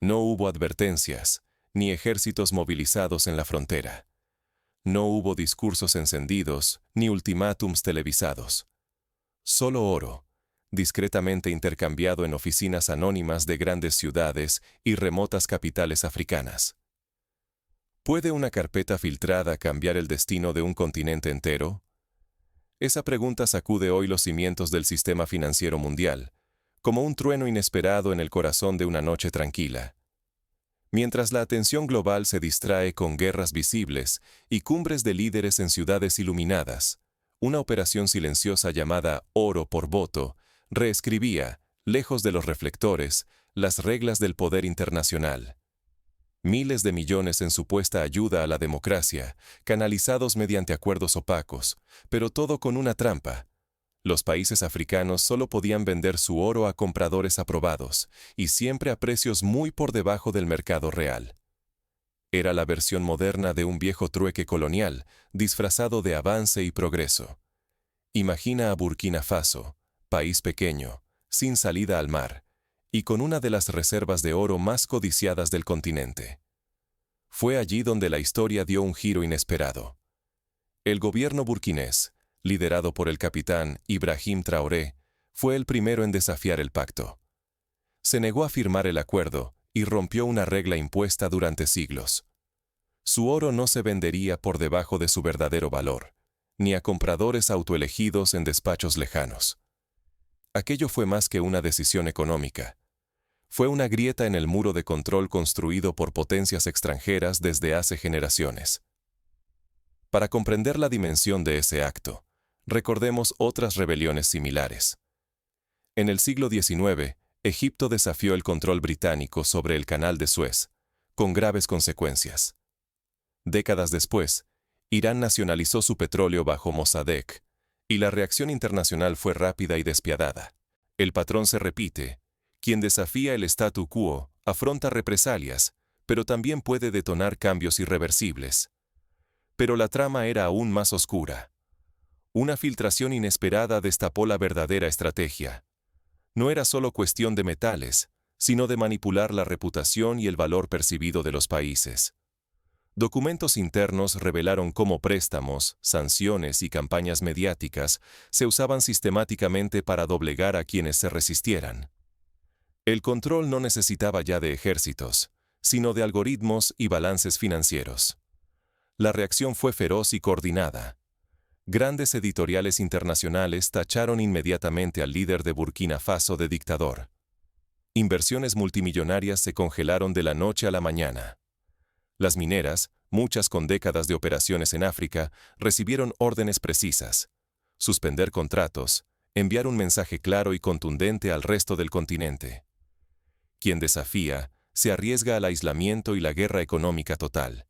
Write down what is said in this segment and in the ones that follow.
No hubo advertencias, ni ejércitos movilizados en la frontera. No hubo discursos encendidos, ni ultimátums televisados. Solo oro, discretamente intercambiado en oficinas anónimas de grandes ciudades y remotas capitales africanas. ¿Puede una carpeta filtrada cambiar el destino de un continente entero? Esa pregunta sacude hoy los cimientos del sistema financiero mundial, como un trueno inesperado en el corazón de una noche tranquila. Mientras la atención global se distrae con guerras visibles y cumbres de líderes en ciudades iluminadas, una operación silenciosa llamada oro por voto reescribía, lejos de los reflectores, las reglas del poder internacional. Miles de millones en supuesta ayuda a la democracia, canalizados mediante acuerdos opacos, pero todo con una trampa. Los países africanos solo podían vender su oro a compradores aprobados, y siempre a precios muy por debajo del mercado real. Era la versión moderna de un viejo trueque colonial, disfrazado de avance y progreso. Imagina a Burkina Faso, país pequeño, sin salida al mar, y con una de las reservas de oro más codiciadas del continente. Fue allí donde la historia dio un giro inesperado. El gobierno burkinés, liderado por el capitán Ibrahim Traoré, fue el primero en desafiar el pacto. Se negó a firmar el acuerdo y rompió una regla impuesta durante siglos. Su oro no se vendería por debajo de su verdadero valor, ni a compradores autoelegidos en despachos lejanos. Aquello fue más que una decisión económica. Fue una grieta en el muro de control construido por potencias extranjeras desde hace generaciones. Para comprender la dimensión de ese acto, recordemos otras rebeliones similares. En el siglo XIX, Egipto desafió el control británico sobre el Canal de Suez, con graves consecuencias. Décadas después, Irán nacionalizó su petróleo bajo Mossadegh, y la reacción internacional fue rápida y despiadada. El patrón se repite: quien desafía el statu quo afronta represalias, pero también puede detonar cambios irreversibles. Pero la trama era aún más oscura. Una filtración inesperada destapó la verdadera estrategia. No era solo cuestión de metales, sino de manipular la reputación y el valor percibido de los países. Documentos internos revelaron cómo préstamos, sanciones y campañas mediáticas se usaban sistemáticamente para doblegar a quienes se resistieran. El control no necesitaba ya de ejércitos, sino de algoritmos y balances financieros. La reacción fue feroz y coordinada. Grandes editoriales internacionales tacharon inmediatamente al líder de Burkina Faso de dictador. Inversiones multimillonarias se congelaron de la noche a la mañana. Las mineras, muchas con décadas de operaciones en África, recibieron órdenes precisas: suspender contratos, enviar un mensaje claro y contundente al resto del continente. Quien desafía, se arriesga al aislamiento y la guerra económica total.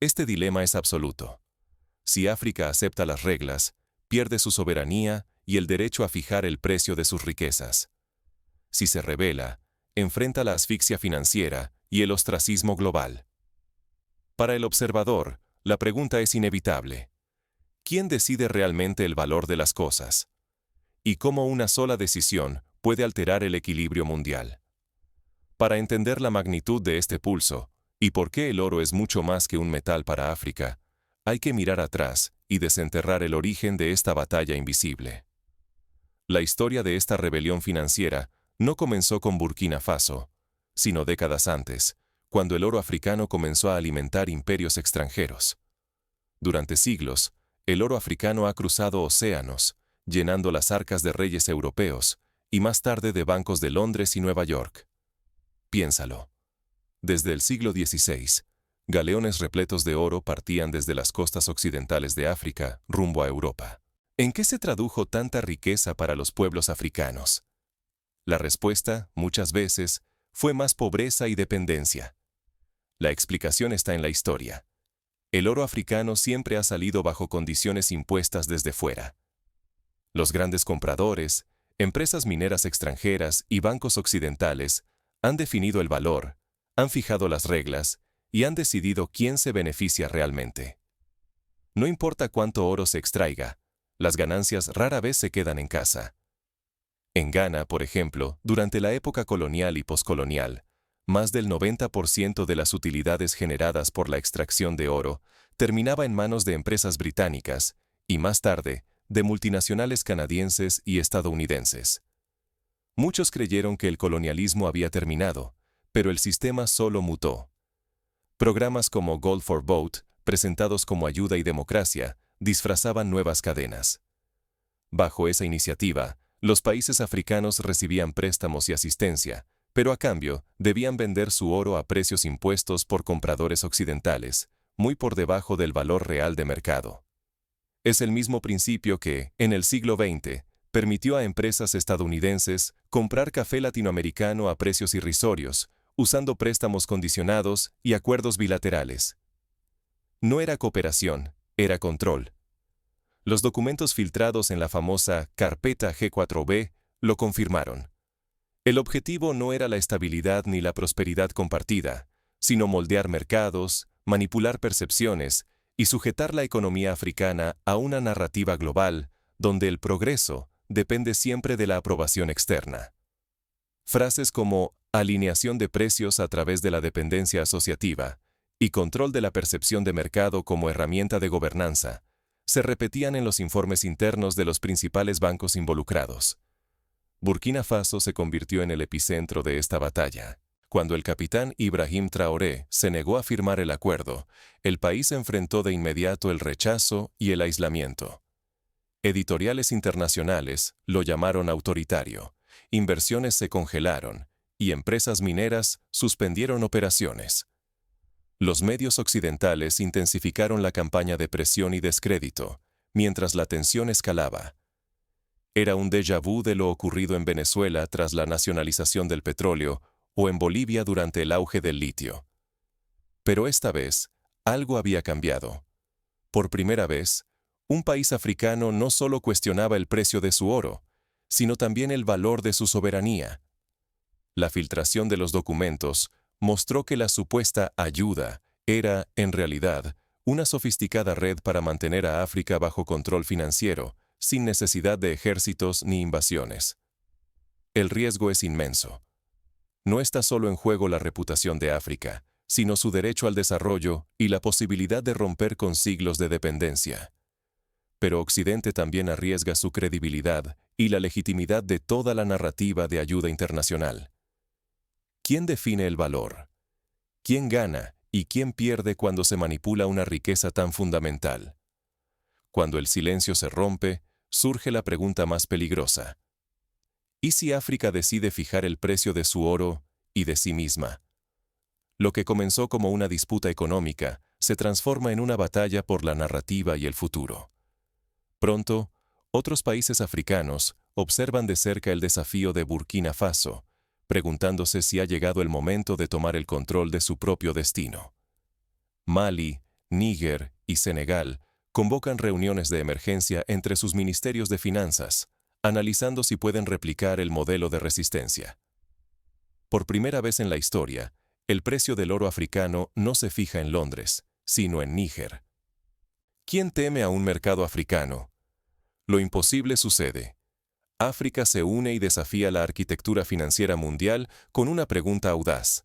Este dilema es absoluto. Si África acepta las reglas, pierde su soberanía y el derecho a fijar el precio de sus riquezas. Si se rebela, enfrenta la asfixia financiera y el ostracismo global. Para el observador, la pregunta es inevitable: ¿quién decide realmente el valor de las cosas? ¿Y cómo una sola decisión puede alterar el equilibrio mundial? Para entender la magnitud de este pulso, y por qué el oro es mucho más que un metal para África, hay que mirar atrás y desenterrar el origen de esta batalla invisible. La historia de esta rebelión financiera no comenzó con Burkina Faso, sino décadas antes, cuando el oro africano comenzó a alimentar imperios extranjeros. Durante siglos, el oro africano ha cruzado océanos, llenando las arcas de reyes europeos, y más tarde de bancos de Londres y Nueva York. Piénsalo. Desde el siglo XVI, galeones repletos de oro partían desde las costas occidentales de África rumbo a Europa. ¿En qué se tradujo tanta riqueza para los pueblos africanos? La respuesta, muchas veces, fue más pobreza y dependencia. La explicación está en la historia. El oro africano siempre ha salido bajo condiciones impuestas desde fuera. Los grandes compradores, empresas mineras extranjeras y bancos occidentales han definido el valor, han fijado las reglas y han decidido quién se beneficia realmente. No importa cuánto oro se extraiga, las ganancias rara vez se quedan en casa. En Ghana, por ejemplo, durante la época colonial y poscolonial, Más del 90% de las utilidades generadas por la extracción de oro terminaba en manos de empresas británicas y, más tarde, de multinacionales canadienses y estadounidenses. Muchos creyeron que el colonialismo había terminado, pero el sistema solo mutó. Programas como Gold for Vote, presentados como ayuda y democracia, disfrazaban nuevas cadenas. Bajo esa iniciativa, los países africanos recibían préstamos y asistencia, pero a cambio debían vender su oro a precios impuestos por compradores occidentales, muy por debajo del valor real de mercado. Es el mismo principio que, en el siglo XX, permitió a empresas estadounidenses comprar café latinoamericano a precios irrisorios, usando préstamos condicionados y acuerdos bilaterales. No era cooperación, era control. Los documentos filtrados en la famosa Carpeta G4B lo confirmaron. El objetivo no era la estabilidad ni la prosperidad compartida, sino moldear mercados, manipular percepciones y sujetar la economía africana a una narrativa global donde el progreso depende siempre de la aprobación externa. Frases como alineación de precios a través de la dependencia asociativa y control de la percepción de mercado como herramienta de gobernanza se repetían en los informes internos de los principales bancos involucrados. Burkina Faso se convirtió en el epicentro de esta batalla. Cuando el capitán Ibrahim Traoré se negó a firmar el acuerdo, el país enfrentó de inmediato el rechazo y el aislamiento. Editoriales internacionales lo llamaron autoritario, inversiones se congelaron y empresas mineras suspendieron operaciones. Los medios occidentales intensificaron la campaña de presión y descrédito, mientras la tensión escalaba. Era un déjà vu de lo ocurrido en Venezuela tras la nacionalización del petróleo o en Bolivia durante el auge del litio. Pero esta vez, algo había cambiado. Por primera vez, un país africano no solo cuestionaba el precio de su oro, sino también el valor de su soberanía. La filtración de los documentos mostró que la supuesta ayuda era, en realidad, una sofisticada red para mantener a África bajo control financiero, sin necesidad de ejércitos ni invasiones. El riesgo es inmenso. No está solo en juego la reputación de África, sino su derecho al desarrollo y la posibilidad de romper con siglos de dependencia. Pero Occidente también arriesga su credibilidad y la legitimidad de toda la narrativa de ayuda internacional. ¿Quién define el valor? ¿Quién gana y quién pierde cuando se manipula una riqueza tan fundamental? Cuando el silencio se rompe, surge la pregunta más peligrosa. ¿Y si África decide fijar el precio de su oro y de sí misma? Lo que comenzó como una disputa económica se transforma en una batalla por la narrativa y el futuro. Pronto, otros países africanos observan de cerca el desafío de Burkina Faso, preguntándose si ha llegado el momento de tomar el control de su propio destino. Mali, Níger y Senegal convocan reuniones de emergencia entre sus ministerios de finanzas, analizando si pueden replicar el modelo de resistencia. Por primera vez en la historia, el precio del oro africano no se fija en Londres, sino en Níger. ¿Quién teme a un mercado africano? Lo imposible sucede. África se une y desafía la arquitectura financiera mundial con una pregunta audaz.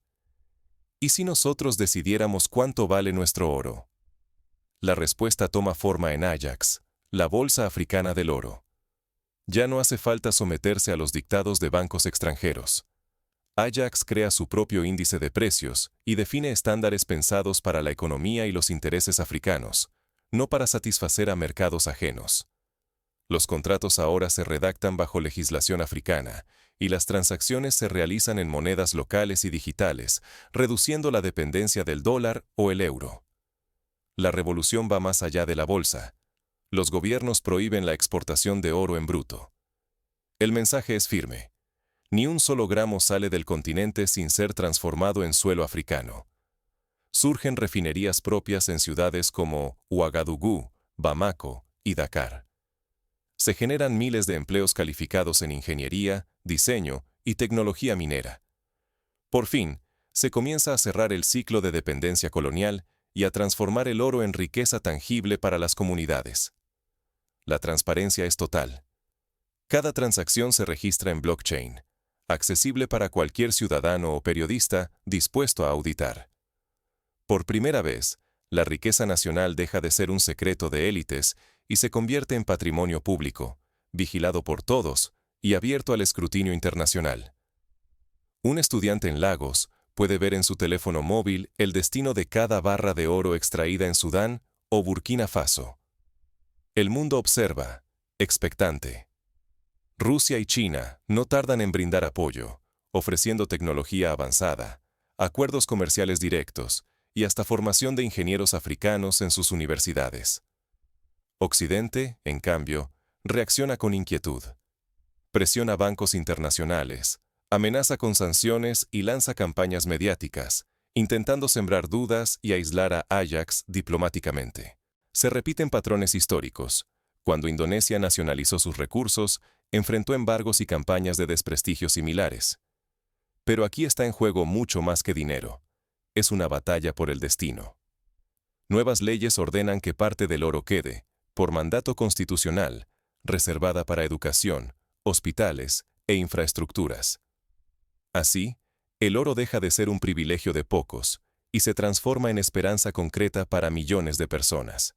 ¿Y si nosotros decidiéramos cuánto vale nuestro oro? La respuesta toma forma en Ajax, la Bolsa Africana del Oro. Ya no hace falta someterse a los dictados de bancos extranjeros. Ajax crea su propio índice de precios y define estándares pensados para la economía y los intereses africanos, no para satisfacer a mercados ajenos. Los contratos ahora se redactan bajo legislación africana y las transacciones se realizan en monedas locales y digitales, reduciendo la dependencia del dólar o el euro. La revolución va más allá de la bolsa. Los gobiernos prohíben la exportación de oro en bruto. El mensaje es firme. Ni un solo gramo sale del continente sin ser transformado en suelo africano. Surgen refinerías propias en ciudades como Ouagadougou, Bamako y Dakar. Se generan miles de empleos calificados en ingeniería, diseño y tecnología minera. Por fin, se comienza a cerrar el ciclo de dependencia colonial y a transformar el oro en riqueza tangible para las comunidades. La transparencia es total. Cada transacción se registra en blockchain. accesible para cualquier ciudadano o periodista dispuesto a auditar. Por primera vez, la riqueza nacional deja de ser un secreto de élites y se convierte en patrimonio público, vigilado por todos y abierto al escrutinio internacional. Un estudiante en Lagos puede ver en su teléfono móvil el destino de cada barra de oro extraída en Sudán o Burkina Faso. El mundo observa, expectante. Rusia y China no tardan en brindar apoyo, ofreciendo tecnología avanzada, acuerdos comerciales directos y hasta formación de ingenieros africanos en sus universidades. Occidente, en cambio, reacciona con inquietud. Presiona bancos internacionales, amenaza con sanciones y lanza campañas mediáticas, intentando sembrar dudas y aislar a Ajax diplomáticamente. Se repiten patrones históricos. Cuando Indonesia nacionalizó sus recursos, enfrentó embargos y campañas de desprestigio similares. Pero aquí está en juego mucho más que dinero. Es una batalla por el destino. Nuevas leyes ordenan que parte del oro quede, por mandato constitucional, reservada para educación, hospitales e infraestructuras. Así, el oro deja de ser un privilegio de pocos y se transforma en esperanza concreta para millones de personas.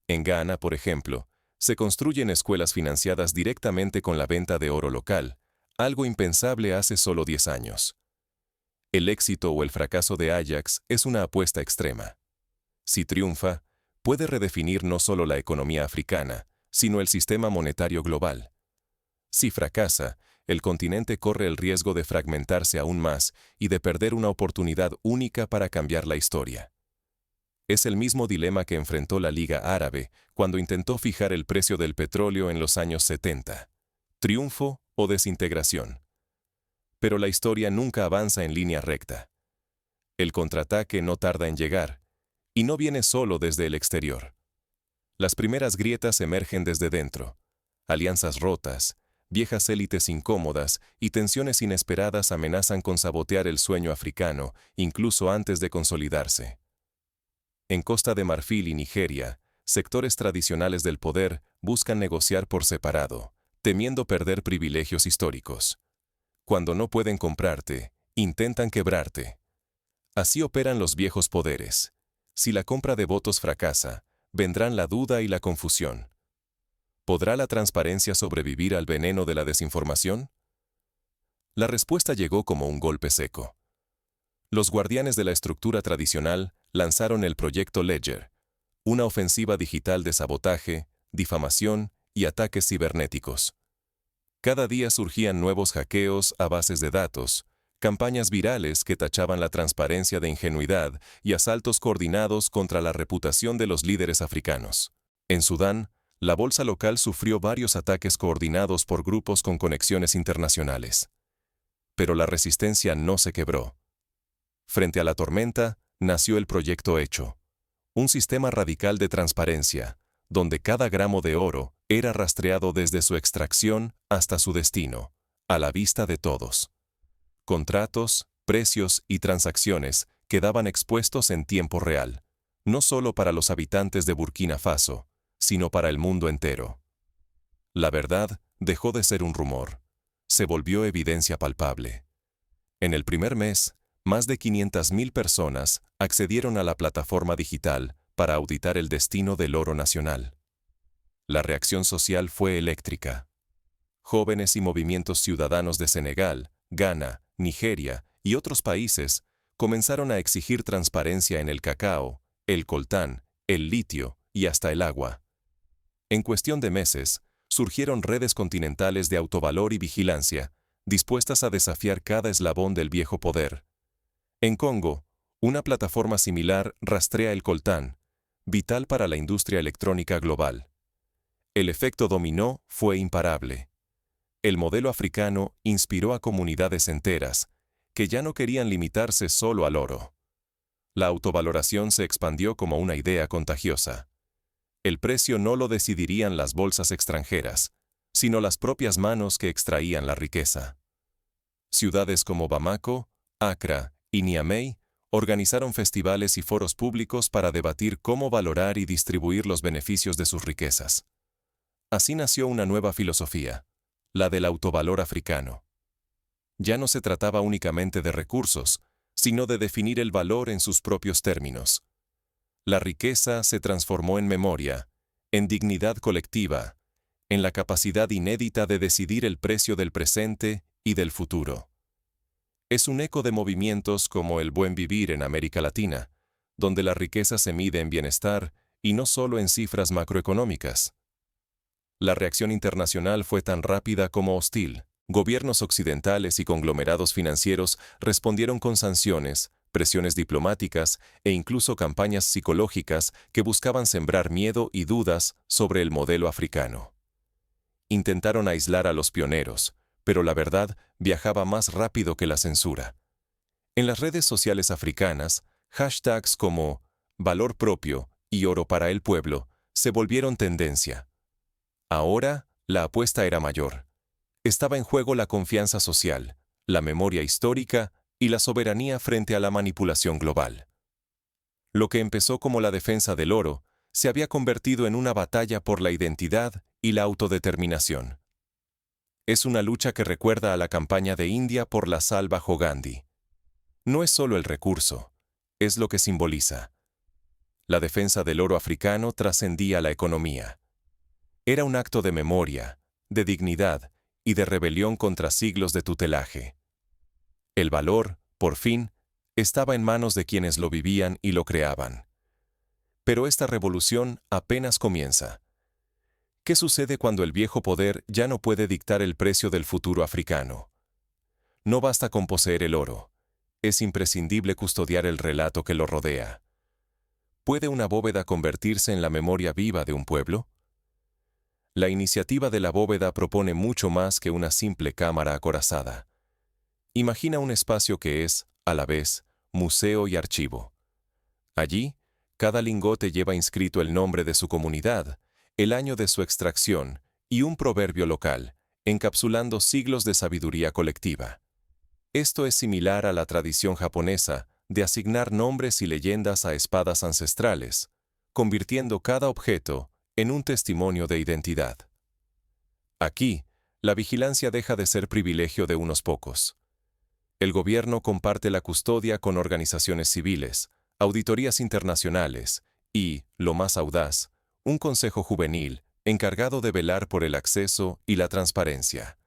En Ghana, por ejemplo, se construyen escuelas financiadas directamente con la venta de oro local, algo impensable hace solo 10 años. El éxito o el fracaso de Ajax es una apuesta extrema. Si triunfa, puede redefinir no solo la economía africana, sino el sistema monetario global. Si fracasa, el continente corre el riesgo de fragmentarse aún más y de perder una oportunidad única para cambiar la historia. Es el mismo dilema que enfrentó la Liga Árabe cuando intentó fijar el precio del petróleo en los años 70. Triunfo o desintegración. Pero la historia nunca avanza en línea recta. El contraataque no tarda en llegar, y no viene solo desde el exterior. Las primeras grietas emergen desde dentro. Alianzas rotas, viejas élites incómodas y tensiones inesperadas amenazan con sabotear el sueño africano, incluso antes de consolidarse. En Costa de Marfil y Nigeria, sectores tradicionales del poder buscan negociar por separado, temiendo perder privilegios históricos. Cuando no pueden comprarte, intentan quebrarte. Así operan los viejos poderes. Si la compra de votos fracasa, vendrán la duda y la confusión. ¿Podrá la transparencia sobrevivir al veneno de la desinformación? La respuesta llegó como un golpe seco. Los guardianes de la estructura tradicional lanzaron el proyecto Ledger, una ofensiva digital de sabotaje, difamación y ataques cibernéticos. Cada día surgían nuevos hackeos a bases de datos, campañas virales que tachaban la transparencia de ingenuidad y asaltos coordinados contra la reputación de los líderes africanos. En Sudán, la bolsa local sufrió varios ataques coordinados por grupos con conexiones internacionales. Pero la resistencia no se quebró. Frente a la tormenta, nació el proyecto Hecho, un sistema radical de transparencia, donde cada gramo de oro era rastreado desde su extracción hasta su destino, a la vista de todos. Contratos, precios y transacciones quedaban expuestos en tiempo real, no solo para los habitantes de Burkina Faso, sino para el mundo entero. La verdad dejó de ser un rumor, se volvió evidencia palpable. En el primer mes, más de 500.000 personas accedieron a la plataforma digital para auditar el destino del oro nacional. La reacción social fue eléctrica. Jóvenes y movimientos ciudadanos de Senegal, Ghana, Nigeria y otros países comenzaron a exigir transparencia en el cacao, el coltán, el litio y hasta el agua. En cuestión de meses, surgieron redes continentales de autovalor y vigilancia, dispuestas a desafiar cada eslabón del viejo poder. En Congo, una plataforma similar rastrea el coltán, vital para la industria electrónica global. El efecto dominó fue imparable. El modelo africano inspiró a comunidades enteras, que ya no querían limitarse solo al oro. La autovaloración se expandió como una idea contagiosa. El precio no lo decidirían las bolsas extranjeras, sino las propias manos que extraían la riqueza. Ciudades como Bamako, Accra y Niamey organizaron festivales y foros públicos para debatir cómo valorar y distribuir los beneficios de sus riquezas. Así nació una nueva filosofía, la del autovalor africano. Ya no se trataba únicamente de recursos, sino de definir el valor en sus propios términos. La riqueza se transformó en memoria, en dignidad colectiva, en la capacidad inédita de decidir el precio del presente y del futuro. Es un eco de movimientos como el buen vivir en América Latina, donde la riqueza se mide en bienestar y no solo en cifras macroeconómicas. La reacción internacional fue tan rápida como hostil. Gobiernos occidentales y conglomerados financieros respondieron con sanciones, presiones diplomáticas e incluso campañas psicológicas que buscaban sembrar miedo y dudas sobre el modelo africano. Intentaron aislar a los pioneros, pero la verdad viajaba más rápido que la censura. En las redes sociales africanas, hashtags como valor propio y oro para el pueblo se volvieron tendencia. Ahora, la apuesta era mayor. Estaba en juego la confianza social, la memoria histórica y la soberanía frente a la manipulación global. Lo que empezó como la defensa del oro se había convertido en una batalla por la identidad y la autodeterminación. Es una lucha que recuerda a la campaña de India por la sal bajo Gandhi. No es solo el recurso, es lo que simboliza. La defensa del oro africano trascendía la economía. Era un acto de memoria, de dignidad y de rebelión contra siglos de tutelaje. El valor, por fin, estaba en manos de quienes lo vivían y lo creaban. Pero esta revolución apenas comienza. ¿Qué sucede cuando el viejo poder ya no puede dictar el precio del futuro africano? No basta con poseer el oro. Es imprescindible custodiar el relato que lo rodea. ¿Puede una bóveda convertirse en la memoria viva de un pueblo? La iniciativa de la bóveda propone mucho más que una simple cámara acorazada. Imagina un espacio que es, a la vez, museo y archivo. Allí, cada lingote lleva inscrito el nombre de su comunidad, el año de su extracción y un proverbio local, encapsulando siglos de sabiduría colectiva. Esto es similar a la tradición japonesa de asignar nombres y leyendas a espadas ancestrales, convirtiendo cada objeto en un testimonio de identidad. Aquí, la vigilancia deja de ser privilegio de unos pocos. El gobierno comparte la custodia con organizaciones civiles, auditorías internacionales y, lo más audaz, un consejo juvenil encargado de velar por el acceso y la transparencia.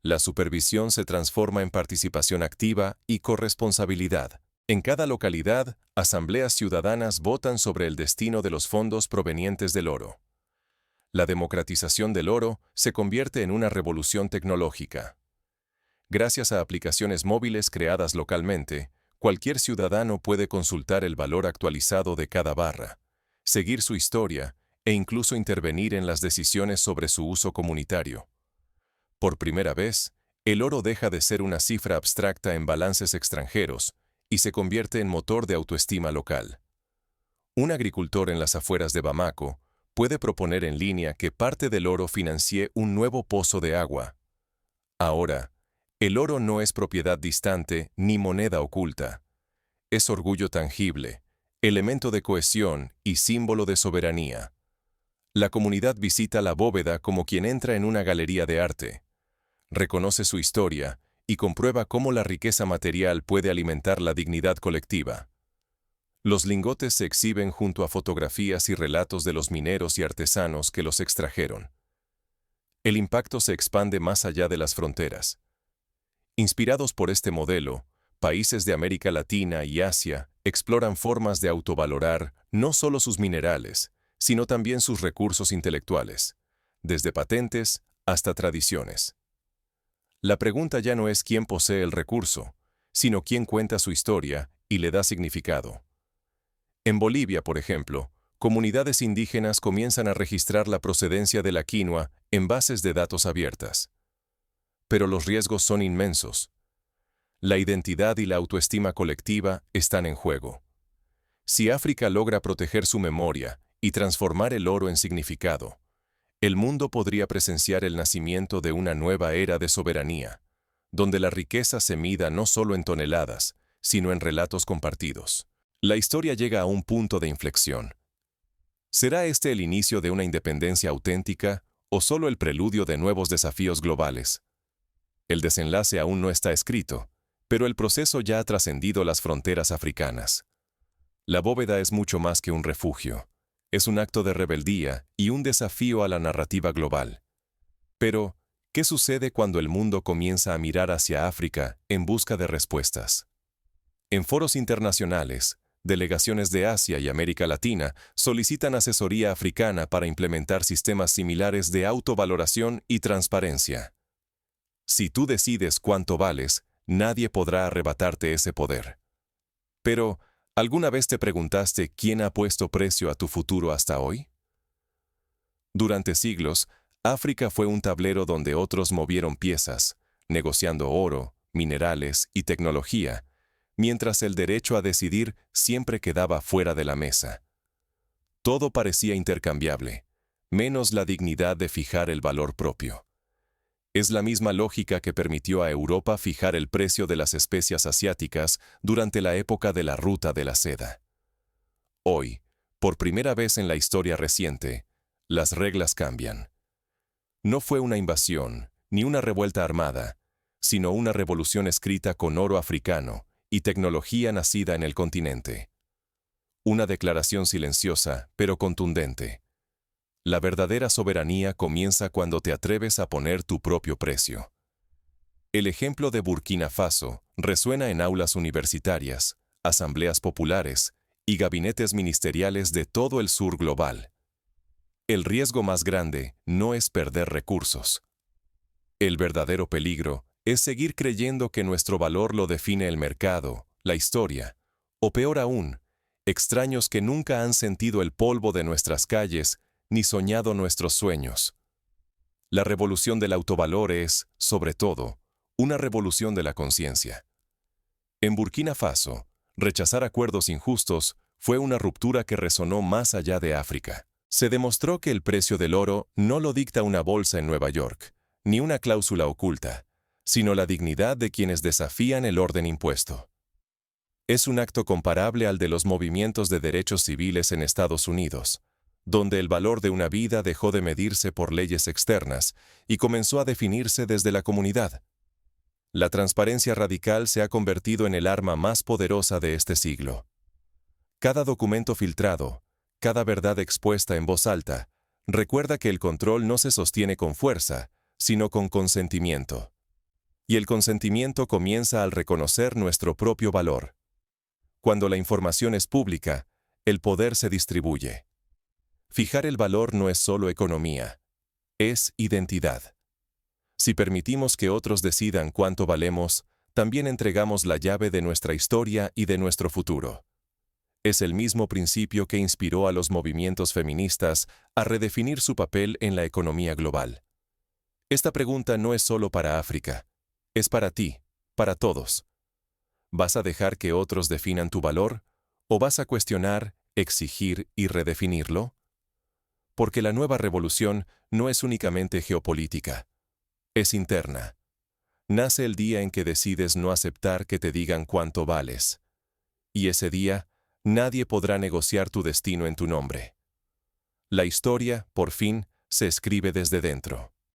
La supervisión se transforma en participación activa y corresponsabilidad. En cada localidad, asambleas ciudadanas votan sobre el destino de los fondos provenientes del oro. La democratización del oro se convierte en una revolución tecnológica. Gracias a aplicaciones móviles creadas localmente, cualquier ciudadano puede consultar el valor actualizado de cada barra, seguir su historia e incluso intervenir en las decisiones sobre su uso comunitario. Por primera vez, el oro deja de ser una cifra abstracta en balances extranjeros y se convierte en motor de autoestima local. Un agricultor en las afueras de Bamako puede proponer en línea que parte del oro financie un nuevo pozo de agua. Ahora, el oro no es propiedad distante ni moneda oculta. Es orgullo tangible, elemento de cohesión y símbolo de soberanía. La comunidad visita la bóveda como quien entra en una galería de arte. Reconoce su historia y comprueba cómo la riqueza material puede alimentar la dignidad colectiva. Los lingotes se exhiben junto a fotografías y relatos de los mineros y artesanos que los extrajeron. El impacto se expande más allá de las fronteras. Inspirados por este modelo, países de América Latina y Asia exploran formas de autovalorar no solo sus minerales, sino también sus recursos intelectuales, desde patentes hasta tradiciones. La pregunta ya no es quién posee el recurso, sino quién cuenta su historia y le da significado. En Bolivia, por ejemplo, comunidades indígenas comienzan a registrar la procedencia de la quinoa en bases de datos abiertas. Pero los riesgos son inmensos. La identidad y la autoestima colectiva están en juego. Si África logra proteger su memoria y transformar el oro en significado, el mundo podría presenciar el nacimiento de una nueva era de soberanía, donde la riqueza se mida no solo en toneladas, sino en relatos compartidos. La historia llega a un punto de inflexión. ¿Será este el inicio de una independencia auténtica o solo el preludio de nuevos desafíos globales? El desenlace aún no está escrito, pero el proceso ya ha trascendido las fronteras africanas. La bóveda es mucho más que un refugio. Es un acto de rebeldía y un desafío a la narrativa global. Pero, ¿qué sucede cuando el mundo comienza a mirar hacia África en busca de respuestas? En foros internacionales, delegaciones de Asia y América Latina solicitan asesoría africana para implementar sistemas similares de autovaloración y transparencia. Si tú decides cuánto vales, nadie podrá arrebatarte ese poder. Pero, ¿alguna vez te preguntaste quién ha puesto precio a tu futuro hasta hoy? Durante siglos, África fue un tablero donde otros movieron piezas, negociando oro, minerales y tecnología, mientras el derecho a decidir siempre quedaba fuera de la mesa. Todo parecía intercambiable, menos la dignidad de fijar el valor propio. Es la misma lógica que permitió a Europa fijar el precio de las especias asiáticas durante la época de la Ruta de la Seda. Hoy, por primera vez en la historia reciente, las reglas cambian. No fue una invasión, ni una revuelta armada, sino una revolución escrita con oro africano y tecnología nacida en el continente. Una declaración silenciosa, pero contundente. La verdadera soberanía comienza cuando te atreves a poner tu propio precio. El ejemplo de Burkina Faso resuena en aulas universitarias, asambleas populares y gabinetes ministeriales de todo el sur global. El riesgo más grande no es perder recursos. El verdadero peligro es seguir creyendo que nuestro valor lo define el mercado, la historia, o peor aún, extraños que nunca han sentido el polvo de nuestras calles ni soñado nuestros sueños. La revolución del autovalor es, sobre todo, una revolución de la conciencia. En Burkina Faso, rechazar acuerdos injustos fue una ruptura que resonó más allá de África. Se demostró que el precio del oro no lo dicta una bolsa en Nueva York, ni una cláusula oculta, sino la dignidad de quienes desafían el orden impuesto. Es un acto comparable al de los movimientos de derechos civiles en Estados Unidos, donde el valor de una vida dejó de medirse por leyes externas y comenzó a definirse desde la comunidad. La transparencia radical se ha convertido en el arma más poderosa de este siglo. Cada documento filtrado, cada verdad expuesta en voz alta, recuerda que el control no se sostiene con fuerza, sino con consentimiento. Y el consentimiento comienza al reconocer nuestro propio valor. Cuando la información es pública, el poder se distribuye. Fijar el valor no es solo economía, es identidad. Si permitimos que otros decidan cuánto valemos, también entregamos la llave de nuestra historia y de nuestro futuro. Es el mismo principio que inspiró a los movimientos feministas a redefinir su papel en la economía global. Esta pregunta no es solo para África, es para ti, para todos. ¿Vas a dejar que otros definan tu valor o vas a cuestionar, exigir y redefinirlo? Porque la nueva revolución no es únicamente geopolítica, es interna. Nace el día en que decides no aceptar que te digan cuánto vales. Y ese día, nadie podrá negociar tu destino en tu nombre. La historia, por fin, se escribe desde dentro.